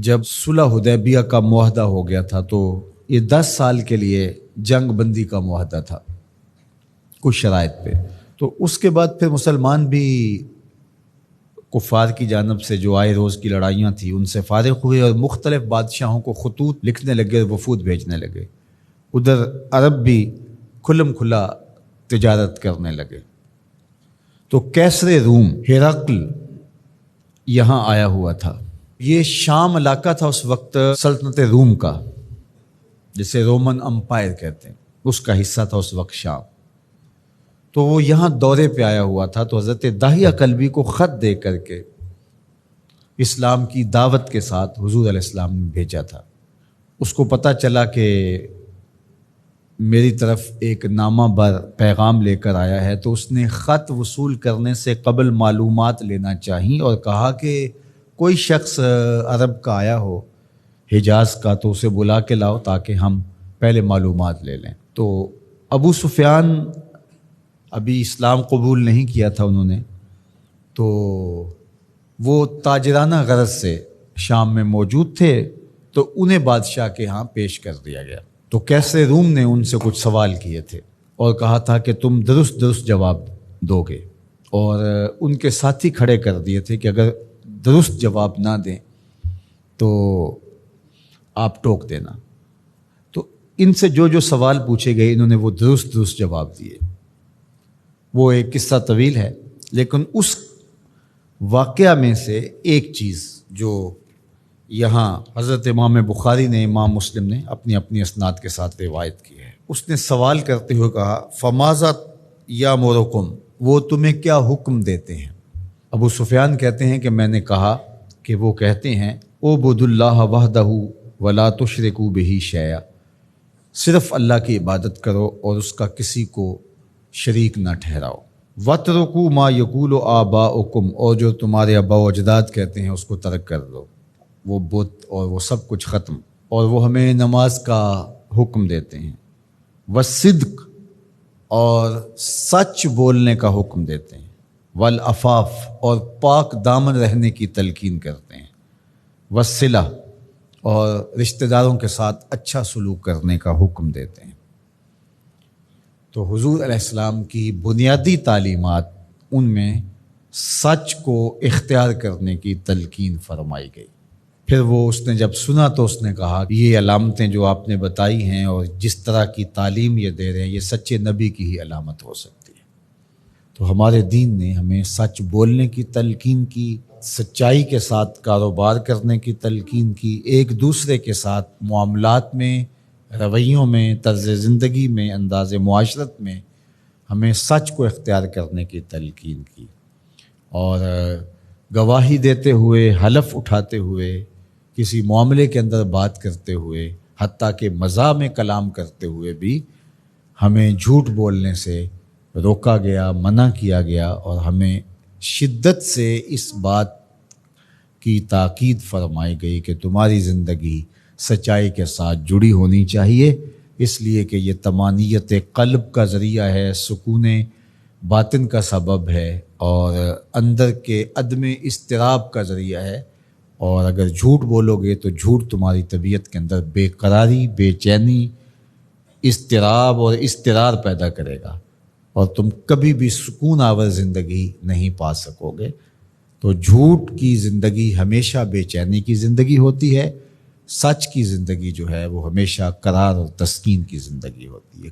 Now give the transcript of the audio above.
جب صلح حدیبیہ کا معاہدہ ہو گیا تھا تو یہ 10 سال کے لیے جنگ بندی کا معاہدہ تھا کچھ شرائط پہ. تو اس کے بعد پھر مسلمان بھی کفار کی جانب سے جو آئے روز کی لڑائیاں تھیں ان سے فارغ ہوئے اور مختلف بادشاہوں کو خطوط لکھنے لگے، وفود بھیجنے لگے. ادھر عرب بھی کھلم کھلا تجارت کرنے لگے. تو کیسر روم ہرقل یہاں آیا ہوا تھا. یہ شام علاقہ تھا اس وقت سلطنت روم کا، جسے رومن امپائر کہتے ہیں، اس کا حصہ تھا اس وقت شام. تو وہ یہاں دورے پہ آیا ہوا تھا. تو حضرت داہیہ کلبی کو خط دے کر کے اسلام کی دعوت کے ساتھ حضور علیہ السلام نے بھیجا تھا. اس کو پتہ چلا کہ میری طرف ایک نامہ بر پیغام لے کر آیا ہے، تو اس نے خط وصول کرنے سے قبل معلومات لینا چاہیے اور کہا کہ کوئی شخص عرب کا آیا ہو حجاز کا تو اسے بلا کے لاؤ تاکہ ہم پہلے معلومات لے لیں. تو ابو سفیان ابھی اسلام قبول نہیں کیا تھا انہوں نے، تو وہ تاجرانہ غرض سے شام میں موجود تھے، تو انہیں بادشاہ کے ہاں پیش کر دیا گیا. تو کیسے روم نے ان سے کچھ سوال کیے تھے اور کہا تھا کہ تم درست جواب دو گے، اور ان کے ساتھی کھڑے کر دیے تھے کہ اگر درست جواب نہ دیں تو آپ ٹوک دینا. تو ان سے جو سوال پوچھے گئے انہوں نے وہ درست جواب دیے. وہ ایک قصہ طویل ہے، لیکن اس واقعہ میں سے ایک چیز جو یہاں حضرت امام بخاری نے، امام مسلم نے اپنی اپنی اسناد کے ساتھ روایت کی ہے. اس نے سوال کرتے ہوئے کہا فماذا یامرکم، وہ تمہیں کیا حکم دیتے ہیں؟ ابو سفیان کہتے ہیں کہ میں نے کہا کہ وہ کہتے ہیں اعبدوا اللہ وحدہ ولا تشرکوا بہ شیئا، صرف اللہ کی عبادت کرو اور اس کا کسی کو شریک نہ ٹھہراؤ. وَاتْرُكُوا مَا يَقُولُ آبَاؤُكُمْ، اور جو تمہارے آباء و اجداد کہتے ہیں اس کو ترک کر دو، وہ بت اور وہ سب کچھ ختم. اور وہ ہمیں نماز کا حکم دیتے ہیں. وَالصِّدْقِ، اور سچ بولنے کا حکم دیتے ہیں. والعفاف، اور پاک دامن رہنے کی تلقین کرتے ہیں. والصلہ، اور رشتہ داروں کے ساتھ اچھا سلوک کرنے کا حکم دیتے ہیں. تو حضور علیہ السلام کی بنیادی تعلیمات، ان میں سچ کو اختیار کرنے کی تلقین فرمائی گئی. پھر وہ اس نے جب سنا تو اس نے کہا یہ علامتیں جو آپ نے بتائی ہیں اور جس طرح کی تعلیم یہ دے رہے ہیں، یہ سچے نبی کی ہی علامت ہو سکتی ہے. تو ہمارے دین نے ہمیں سچ بولنے کی تلقین کی، سچائی کے ساتھ کاروبار کرنے کی تلقین کی، ایک دوسرے کے ساتھ معاملات میں، رویوں میں، طرز زندگی میں، انداز معاشرت میں ہمیں سچ کو اختیار کرنے کی تلقین کی. اور گواہی دیتے ہوئے، حلف اٹھاتے ہوئے، کسی معاملے کے اندر بات کرتے ہوئے، حتیٰ کہ مزاح میں کلام کرتے ہوئے بھی ہمیں جھوٹ بولنے سے روکا گیا، منع کیا گیا، اور ہمیں شدت سے اس بات کی تاکید فرمائی گئی کہ تمہاری زندگی سچائی کے ساتھ جڑی ہونی چاہیے، اس لیے کہ یہ طمانینت قلب کا ذریعہ ہے، سکون باطن کا سبب ہے، اور اندر کے عدم اضطراب کا ذریعہ ہے. اور اگر جھوٹ بولو گے تو جھوٹ تمہاری طبیعت کے اندر بے قراری، بے چینی، اضطراب اور اضطرار پیدا کرے گا، اور تم کبھی بھی سکون آور زندگی نہیں پا سکو گے. تو جھوٹ کی زندگی ہمیشہ بے چینی کی زندگی ہوتی ہے، سچ کی زندگی جو ہے وہ ہمیشہ قرار اور تسکین کی زندگی ہوتی ہے.